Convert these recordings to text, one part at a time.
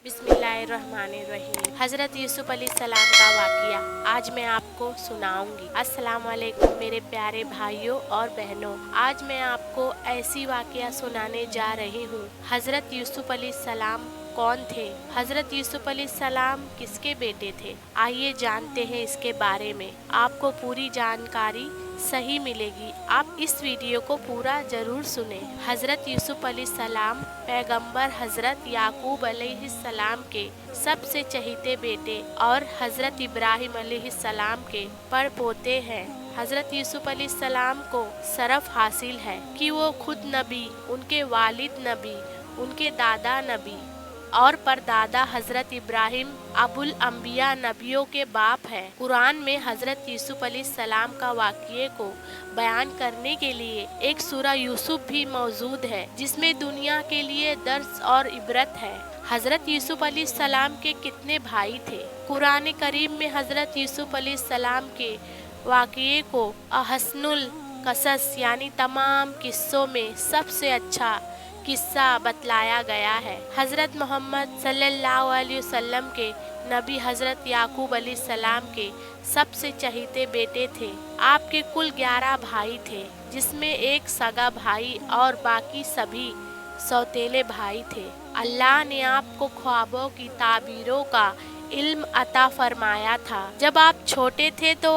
बिस्मिल्लाहिर्रहमानिर्रहीम। हज़रत यूसुफ अलैहिस्सलाम का वाक़िया आज मैं आपको सुनाऊंगी। अस्सलाम वालेकुम मेरे प्यारे भाइयों और बहनों। आज मैं आपको ऐसी वाक़िया सुनाने जा रही हूँ। हज़रत यूसुफ अलैहिस्सलाम कौन थे? हज़रत यूसुफ अलैहिस्सलाम किसके बेटे थे? आइए जानते हैं इसके बारे में। आपको पूरी जानकारी सही मिलेगी। आप इस वीडियो को पूरा जरूर सुने। हज़रत यूसुफ अलैहिस्सलाम पैगंबर हज़रत याकूब अलैहिस्सलाम के सबसे चहीते बेटे और हज़रत इब्राहिम अलैहिस्सलाम के परपोते हैं। हज़रत यूसुफ अलैहिस्सलाम को शरफ हासिल है कि वो खुद नबी, उनके वालिद नबी, उनके दादा नबी और परदादा हज़रत इब्राहिम अबुल अंबिया नबियों के बाप है। कुरान में हज़रत यूसुफ अलैहिस्सलाम का वाक़ये को बयान करने के लिए एक सूरा यूसुफ भी मौजूद है, जिसमें दुनिया के लिए दर्स और इबरत है। हज़रत यूसुफ अलैहिस्सलाम के कितने भाई थे? कुरान करीम में हज़रत यूसुफ अलैहिस्सलाम के वाक़ये को अहसनुल कसस यानी तमाम किस्सों में सबसे अच्छा किस्सा बतलाया गया है। हज़रत मोहम्मद सल्लल्लाहु अलैहि वसल्लम के नबी हज़रत याकूब अलैहिस्सलाम के सबसे चहीते बेटे थे। आपके कुल 11 भाई थे, जिसमें एक सगा भाई और बाकी सभी सौतेले भाई थे। अल्लाह ने आपको ख्वाबों की ताबीरों का इल्म अता फरमाया था। जब आप छोटे थे तो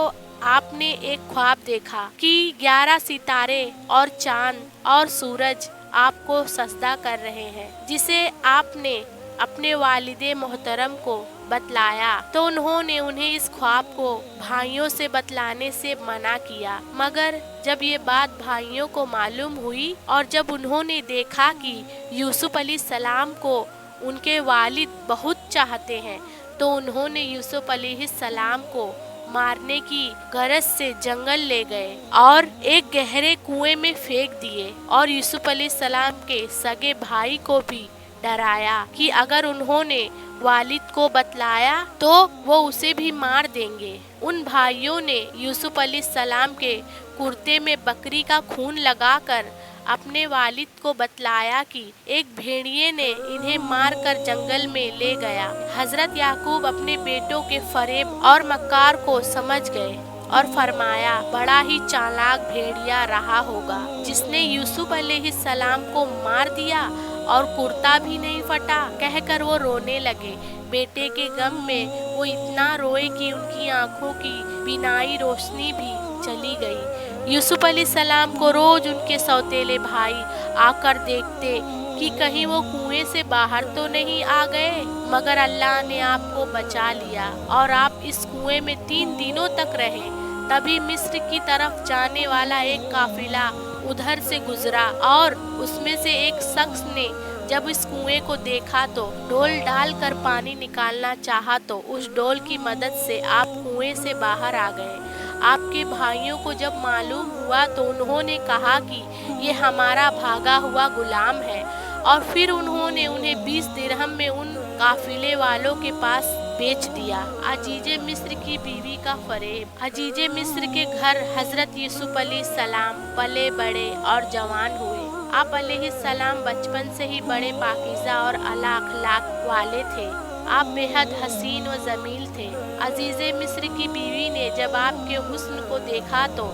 आपने एक ख्वाब देखा कि 11 सितारे और चांद और सूरज आपको सजदा कर रहे हैं, जिसे आपने अपने वालिदे मोहतरम को बतलाया तो उन्होंने उन्हें इस ख्वाब को भाइयों से बतलाने से मना किया। मगर जब ये बात भाइयों को मालूम हुई और जब उन्होंने देखा कि यूसुफ अलैहिस्सलाम को उनके वालिद बहुत चाहते हैं, तो उन्होंने यूसुफ अलैहिस्सलाम को मारने की गरज से जंगल ले गए और एक गहरे कुएं में फेंक दिए और यूसुफ अलैहिस्सलाम के सगे भाई को भी डराया कि अगर उन्होंने वालिद को बतलाया तो वो उसे भी मार देंगे। उन भाइयों ने यूसुफ अलैहिस्सलाम के कुर्ते में बकरी का खून लगाकर अपने वालिद को बतलाया कि एक भेड़िए ने इन्हें मारकर जंगल में ले गया। हज़रत याकूब अपने बेटों के फरेब और मकार को समझ गए और फरमाया, बड़ा ही चालाक भेड़िया रहा होगा जिसने यूसुफ अलैहिस्सलाम को मार दिया और कुर्ता भी नहीं फटा। कहकर वो रोने लगे। बेटे के गम में वो इतना रोए कि उनकी आंखों की बिनाई रोशनी भी चली गई। यूसुफ अलैहिस्सलाम को रोज उनके सौतेले भाई आकर देखते कि कहीं वो कुएं से बाहर तो नहीं आ गए, मगर अल्लाह ने आपको बचा लिया और आप इस कुएं में 3 दिनों तक रहे। तभी मिस्र की तरफ जाने वाला एक काफिला उधर से गुजरा और उसमें से एक शख्स ने जब इस कुएं को देखा तो डोल डालकर पानी निकालना चाहा, तो उस डोल की मदद से आप कुएं से बाहर आ गए। आपके भाइयों को जब मालूम हुआ तो उन्होंने कहा कि ये हमारा भागा हुआ गुलाम है और फिर उन्होंने उन्हें 20 दिरहम में उन काफिले वालों के पास बेच दिया। अजीजे मिस्र की बीवी का फरेब। अजीजे मिस्र के घर हज़रत यूसुफ अलैहिस्सलाम पले बड़े और जवान हुए। आप अलैहिस्सलाम बचपन से ही बड़े पाकीज़ा और आला अखलाक वाले थे। आप बेहद हसीन व जमील थे। अजीज़े मिस्र की बीवी ने जब आपके हुस्न को देखा तो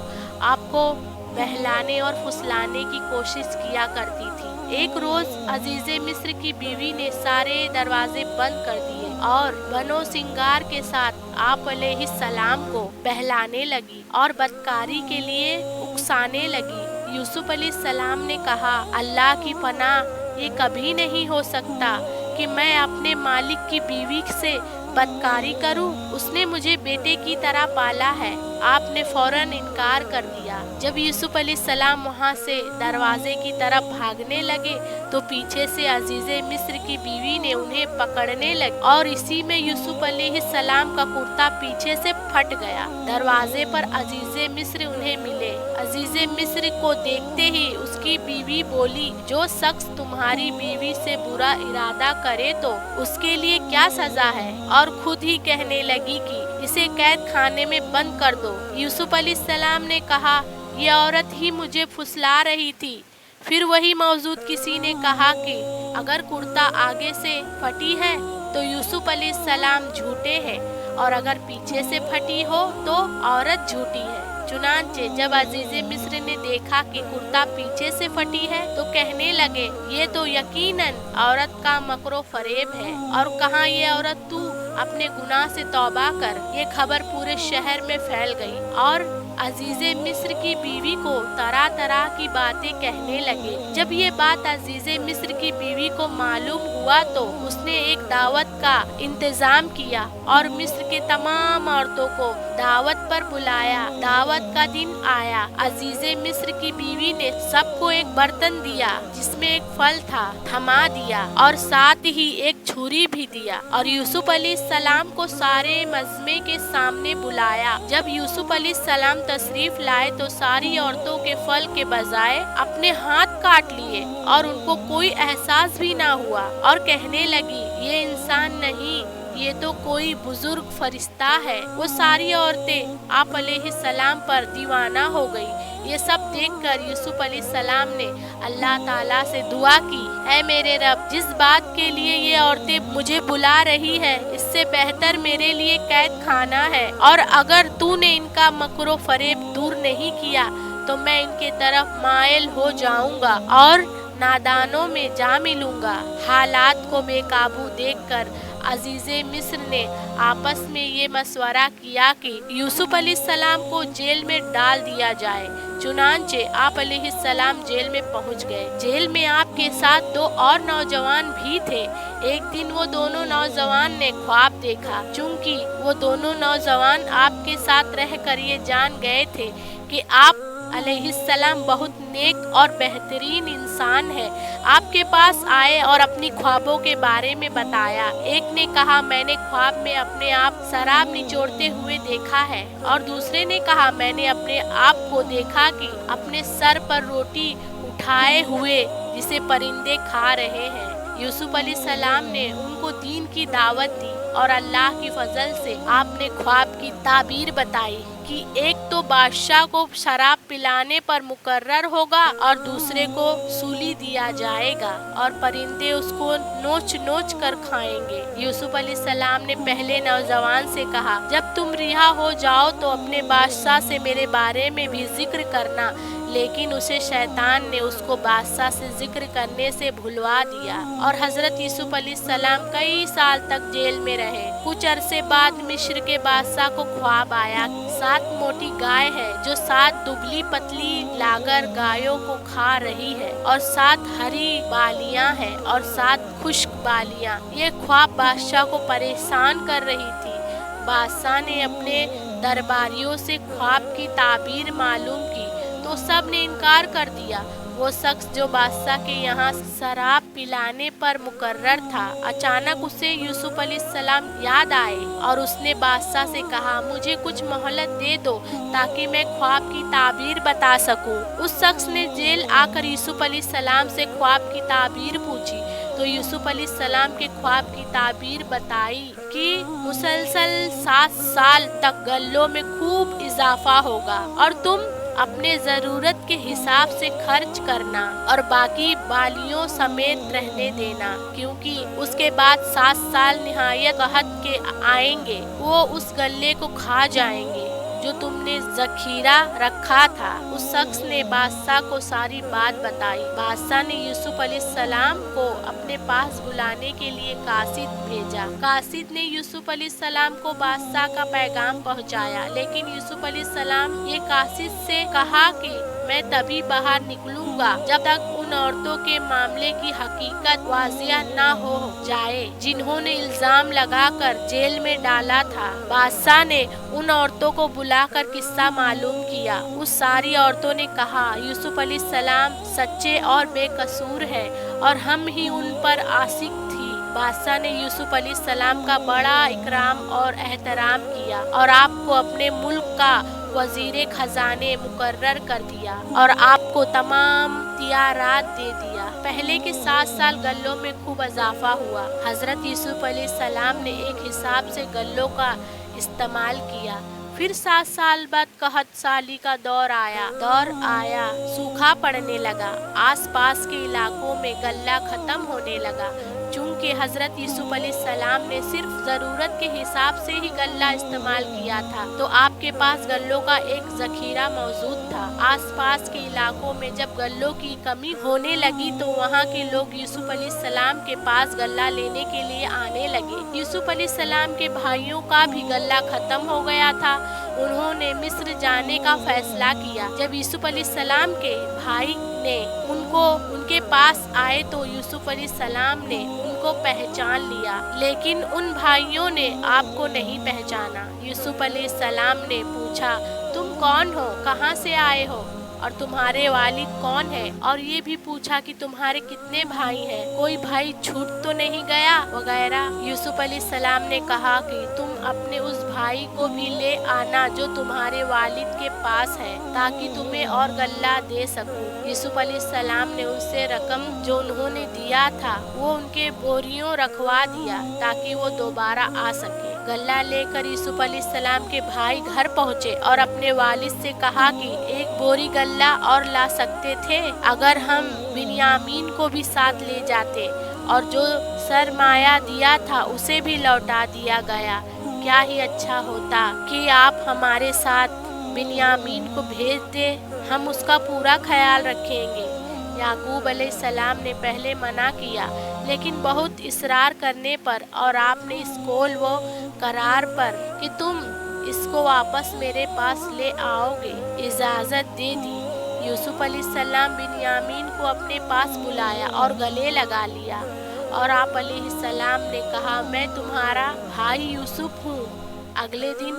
आपको बहलाने और फुसलाने की कोशिश किया करती थी। एक रोज अजीज़े मिस्र की बीवी ने सारे दरवाजे बंद कर दिए और बनो सिंगार के साथ आप अलैहिस्सलाम को बहलाने लगी और बदकारी के लिए उकसाने लगी। यूसुफ अलैहिस्सलाम ने कहा, अल्लाह की पनाह, ये कभी नहीं हो सकता कि मैं अपने मालिक की बीवी से बदकारी करूं। उसने मुझे बेटे की तरह पाला है। आपने फौरन इनकार कर दिया। जब यूसुफ अलैहिस्सलाम वहां से दरवाजे की तरफ भागने लगे तो पीछे से अजीज़े मिस्र की बीवी ने उन्हें पकड़ने लगी और इसी में यूसुफ अलैहिस्सलाम का कुर्ता पीछे से फट गया। दरवाजे पर अजीज़े मिस्र उन्हें मिले। अजीज़े मिस्र को देखते ही उसकी बीवी बोली, जो शख्स तुम्हारी बीवी से बुरा इरादा करे तो उसके लिए क्या सजा है, और खुद ही कहने लगी कि इसे कैद खाने में बंद कर दो। यूसुफ अलैहिस्सलाम ने कहा, ये औरत ही मुझे फुसला रही थी। फिर वही मौजूद किसी ने कहा कि अगर कुर्ता आगे से फटी है तो यूसुफ अलैहिस्सलाम झूठे हैं, और अगर पीछे से फटी हो तो औरत झूठी है। चुनांचे जब अजीज़े मिस्र ने देखा कि कुर्ता पीछे से फटी है तो कहने लगे, ये तो यकीनन औरत का मकरो फरेब है, और कहाँ ये औरत, तू अपने गुनाह से तौबा कर। ये खबर पूरे शहर में फैल गई और अजीज़े मिस्र की बीवी को तरह तरह की बातें कहने लगे। जब ये बात अजीज़े मिस्र की बीवी को मालूम हुआ तो उसने एक दावत का इंतजाम किया और मिस्र के तमाम औरतों को दावत पर बुलाया। दावत का दिन आया। अजीज़े मिस्र की बीवी ने सबको एक बर्तन दिया जिसमें एक फल था, थमा दिया और साथ ही एक छुरी भी दिया और यूसुफ अलैहिस्सलाम को सारे मजमे के सामने बुलाया। जब यूसुफ अलैहिस्सलाम तशरीफ लाए तो सारी औरतों के फल के बजाय अपने हाथ काट लिए और उनको कोई एहसास भी ना हुआ और कहने लगी, ये इंसान नहीं, ये तो कोई बुजुर्ग फरिश्ता है। वो सारी औरतें आप अलैहिस्सलाम पर दीवाना हो गई। ये सब देखकर यूसुफ अलैहिस्सलाम ने अल्लाह ताला से दुआ की, ऐ मेरे रब, जिस बात के लिए ये औरतें मुझे बुला रही है इससे बेहतर मेरे लिए कैद खाना है, और अगर तूने इनका मकरो फरेब दूर नहीं किया तो मैं इनके तरफ मायल हो जाऊंगा और नादानों में जा मिलूंगा। हालात को बेकाबू देखकर अजीज़े मिस्र ने आपस में ये मशवरा किया कि यूसुफ अलैहिस्सलाम को जेल में डाल दिया जाए। चुनांचे आप अलैहिस्सलाम जेल में पहुंच गए। जेल में आपके साथ दो और नौजवान भी थे। एक दिन वो दोनों नौजवान ने ख्वाब देखा। चूंकि वो दोनों नौजवान आपके साथ रहकर ये जान गए थे कि आप अलैहिस्सलाम बहुत नेक और बेहतरीन इंसान है, आपके पास आए और अपनी ख्वाबों के बारे में बताया। एक ने कहा, मैंने ख्वाब में अपने आप शराब निचोड़ते हुए देखा है, और दूसरे ने कहा, मैंने अपने आप को देखा कि अपने सर पर रोटी उठाए हुए जिसे परिंदे खा रहे हैं। यूसुफ अलैहिस्सलाम ने उनको दीन की दावत दी और अल्लाह की फजल से आपने ख्वाब की ताबीर बताई कि एक तो बादशाह को शराब पिलाने पर मुकर्रर होगा और दूसरे को सूली दिया जाएगा और परिंदे उसको नोच नोच कर खाएंगे। यूसुफ अलैहिस्सलाम ने पहले नौजवान से कहा, जब तुम रिहा हो जाओ तो अपने बादशाह से मेरे बारे में भी जिक्र करना, लेकिन उसे शैतान ने उसको बादशाह से जिक्र करने से भुलवा दिया और हजरत यूसुफ अलैहिस्सलाम कई साल तक जेल में रहे। कुछ अरसे बाद मिस्र के बादशाह को ख्वाब आया, 7 मोटी गाय है जो 7 दुबली पतली लागर गायों को खा रही है और 7 हरी बालियां हैं और 7 खुश्क बालियां। ये ख्वाब बादशाह को परेशान कर रही थी। बादशाह ने अपने दरबारियों से ख्वाब की ताबीर मालूम की तो सब ने इनकार कर दिया। वो शख्स जो बादशाह के यहाँ शराब पिलाने पर मुकर्रर था, अचानक उसे यूसुफ अलैहिस्सलाम याद आए और उसने बादशाह से कहा, मुझे कुछ मोहलत दे दो ताकि मैं ख्वाब की ताबीर बता सकूं। उस शख्स ने जेल आकर यूसुफ अलैहिस्सलाम से ख्वाब की ताबीर पूछी तो यूसुफ अलैहिस्सलाम के ख्वाब की ताबीर बताई कि मुसलसल 7 साल तक गल्लों में खूब इजाफा होगा और तुम अपने जरूरत के हिसाब से खर्च करना और बाकी बालियों समेत रहने देना, क्योंकि उसके बाद 7 साल निहायत कहत के आएंगे। वो उस गल्ले को खा जाएंगे जो तुमने जखीरा रखा था। उस शख्स ने बादशाह को सारी बात बताई। बादशाह ने यूसुफ अलैहिस्सलाम को अपने पास बुलाने के लिए कासिद भेजा। कासिद ने यूसुफ अलैहिस्सलाम को बादशाह का पैगाम पहुंचाया, लेकिन यूसुफ अलैहिस्सलाम ये कासिद से कहा कि मैं तभी बाहर निकलूंगा जब तक उन औरतों के मामले की हकीकत वाजिया ना हो जाए जिन्होंने इल्जाम लगाकर जेल में डाला था। बादशाह ने उन औरतों को बुलाकर किस्सा मालूम किया। उस सारी औरतों ने कहा, यूसुफ अलैहिस्सलाम सच्चे और बेकसूर है और हम ही उन पर आशिक थी। बादशाह ने यूसुफ अलैहिस्सलाम का बड़ा इकराम और एहतराम किया और आपको अपने मुल्क का वजीरे खजाने मुकर्रर कर दिया और आपको तमाम इख्तियारात दे दिया। पहले के 7 साल गल्लों में खूब इजाफा हुआ। हजरत यूसुफ अलैहिस्सलाम ने एक हिसाब से गल्लों का इस्तेमाल किया। फिर 7 साल बाद कहत साली का दौर आया, सूखा पड़ने लगा। आसपास के इलाकों में गल्ला खत्म होने लगा। चूँकि हजरत यूसुफ अलैहिस्सलाम ने सिर्फ ज़रूरत के हिसाब से ही गल्ला इस्तेमाल किया था, तो आपके पास गल्लों का एक ज़खीरा मौजूद था। आसपास के इलाकों में जब गल्लों की कमी होने लगी तो वहाँ के लोग यूसुफ अलैहिस्सलाम के पास गल्ला लेने के लिए आने लगे। यूसुफ अलैहिस्सलाम के भाइयों का भी गल्ला खत्म हो गया था। उन्होंने मिस्र जाने का फैसला किया। जब यूसुफ अलैहिस्सलाम के भाई ने उनके पास आए तो यूसुफ अलैहिस्सलाम ने उनको पहचान लिया, लेकिन उन भाइयों ने आपको नहीं पहचाना। यूसुफ अलैहिस्सलाम ने पूछा, तुम कौन हो, कहाँ से आए हो और तुम्हारे वालिद कौन है, और ये भी पूछा कि तुम्हारे कितने भाई हैं, कोई भाई छूट तो नहीं गया वगैरह। यूसुफ अलैहिस्सलाम ने कहा कि तुम अपने उस भाई को भी ले आना जो तुम्हारे वालिद के पास है, ताकि तुम्हें और गल्ला दे सकूं। यूसुफ अलैहिस्सलाम ने उससे रकम जो उन्होंने दिया था वो उनके बोरियों रखवा दिया ताकि वो दोबारा आ सके। गल्ला लेकर यूसुफ अलैहिस्सलाम के भाई घर पहुँचे और अपने वालिद से कहा कि एक बोरी गल्ला और ला सकते थे अगर हम बिन्यामीन को भी साथ ले जाते, और जो सरमाया दिया था उसे भी लौटा दिया गया। क्या ही अच्छा होता कि आप हमारे साथ बिन्यामीन को भेज दे, हम उसका पूरा ख्याल रखेंगे। याकूब अलैहिस्सलाम ने पहले मना किया, लेकिन बहुत इसरार करने पर और आपने इस कौल व करार पर कि तुम इसको वापस मेरे पास ले आओगे इजाज़त दे दी। यूसुफ अलैहिस्सलाम बिन्यामीन को अपने पास बुलाया और गले लगा लिया, और आप अलैहिस्सलाम ने कहा, मैं तुम्हारा भाई यूसुफ हूँ। अगले दिन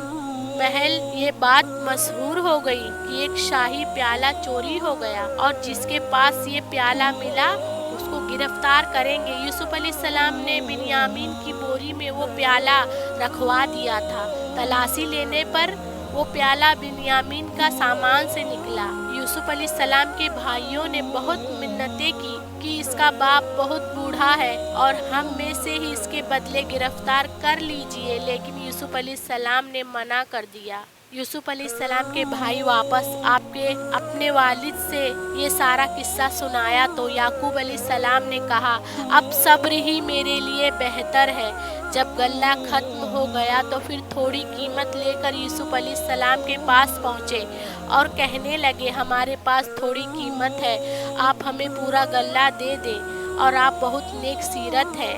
महल ये बात मशहूर हो गई कि एक शाही प्याला चोरी हो गया, और जिसके पास ये प्याला मिला उसको गिरफ्तार करेंगे। यूसुफ अलैहिस्सलाम ने बिन्यामीन की बोरी में वो प्याला रखवा दिया था। तलाशी लेने पर वो प्याला बिन्यामीन का सामान से निकला। यूसुफ अलैहिस्सलाम के भाइयों ने बहुत मिन्नतें की कि इसका बाप बहुत बूढ़ा है और हम में से ही इसके बदले गिरफ्तार कर लीजिए, लेकिन यूसुफ अलैहिस्सलाम ने मना कर दिया। यूसुफ अलैहिस्सलाम के भाई वापस अपने वालिद से ये सारा किस्सा सुनाया तो याकूब अलैहिस्सलाम ने कहा, अब सब्र ही मेरे लिए बेहतर है। जब गल्ला खत्म हो गया तो फिर थोड़ी कीमत लेकर यूसुफ अलैहिस्सलाम के पास पहुँचे और कहने लगे, हमारे पास थोड़ी कीमत है, आप हमें पूरा गल्ला दे दें और आप बहुत नेक सीरत है।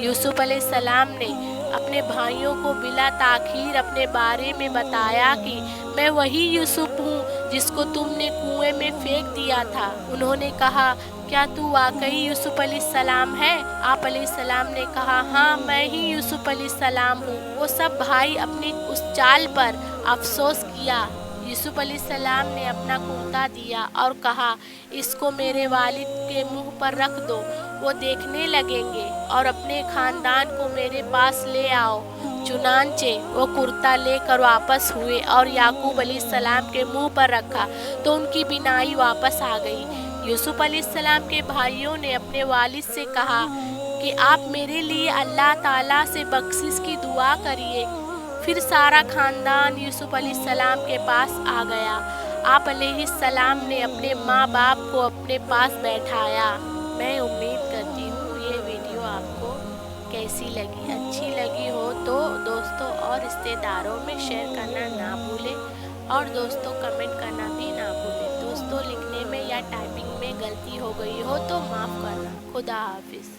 यूसुफ अलैहिस्सलाम ने अपने भाइयों को बिला ताखीर अपने बारे में बताया कि मैं वही यूसुफ हूँ जिसको तुमने कुएं में फेंक दिया था। उन्होंने कहा, क्या तू वाकई यूसुफ अलैहिस्सलाम है? आप अलैहिस्सलाम ने कहा, हाँ मैं ही यूसुफ अलैहिस्सलाम हूँ। वो सब भाई अपनी उस चाल पर अफसोस किया। यूसुफ अलैहिस्सलाम ने अपना कुर्ता दिया और कहा, इसको मेरे वालिद के मुंह पर रख दो, वो देखने लगेंगे और अपने खानदान को मेरे पास ले आओ। चुनांचे वो कुर्ता लेकर वापस हुए और याकूब अलैहिस्सलाम के मुंह पर रखा तो उनकी बिनाई वापस आ गई। यूसुफ अलैहिस्सलाम के भाइयों ने अपने वालिद से कहा कि आप मेरे लिए अल्लाह ताला से बख्शिश की दुआ करिए। फिर सारा खानदान यूसुफ अलैहिस्सलाम के पास आ गया। आप अलैहिस्सलाम ने अपने माँ बाप को अपने पास बैठाया। मैं उम्मीद करती हूँ ये वीडियो आपको कैसी लगी। अच्छी लगी हो तो दोस्तों और रिश्तेदारों में शेयर करना ना भूलें, और दोस्तों कमेंट करना भी ना भूलें। दोस्तों लिखने में या टाइपिंग में गलती हो गई हो तो माफ़ करना। खुदा हाफिज़।